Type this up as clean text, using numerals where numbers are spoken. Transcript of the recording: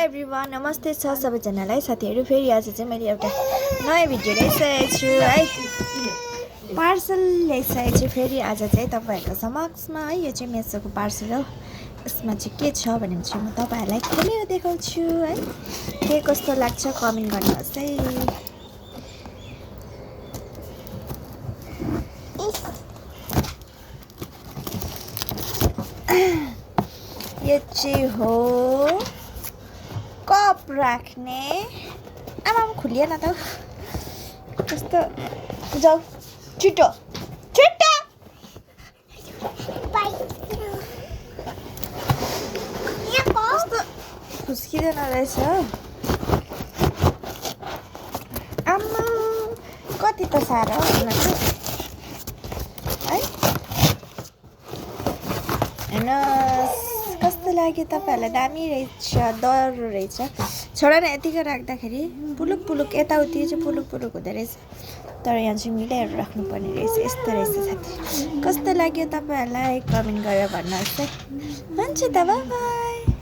Everyone, नमस्ते छ सबैजनालाई। साथीहरू फेरि आज चाहिँ मैले एउटा नयाँ भिडियो ल्याइसकेको छु है। पार्सल ल्याइसकेको छु फेरि आज चाहिँ तपाईँहरूको समक्षमा है। यो चाहिँ मेसोको पार्सल हो। यसमा चाहिँ के छ भने चाहिँ म तपाईँहरूलाई खोलेर देखाउँछु है। के कस्तो लाग्छ कमेन्ट गर्नुहोस् है। यो चाहिँ हो कप राख्ने। आमा खुलिएन त कस्तो। जाऊ छिटो छिटो। कस्तो खुस्किँदैन रहेछ। आमा कति त साह्रो है। हेर्नुहोस् कस्तो लाग्यो तपाईँहरूलाई। दामी रहेछ, डर रहेछ। छोडा न यतिकै राख्दाखेरि पुलुक पुलुक यताउति चाहिँ पुलुक पुलुक हुँदो रहेछ। तर यहाँ चाहिँ मिलाएर राख्नुपर्ने रहेछ। यस्तो रहेछ साथी। कस्तो लाग्यो तपाईँहरूलाई कमेन्ट गरेर भन्नुहोस् है। हुन्छ त बाइ बाइ।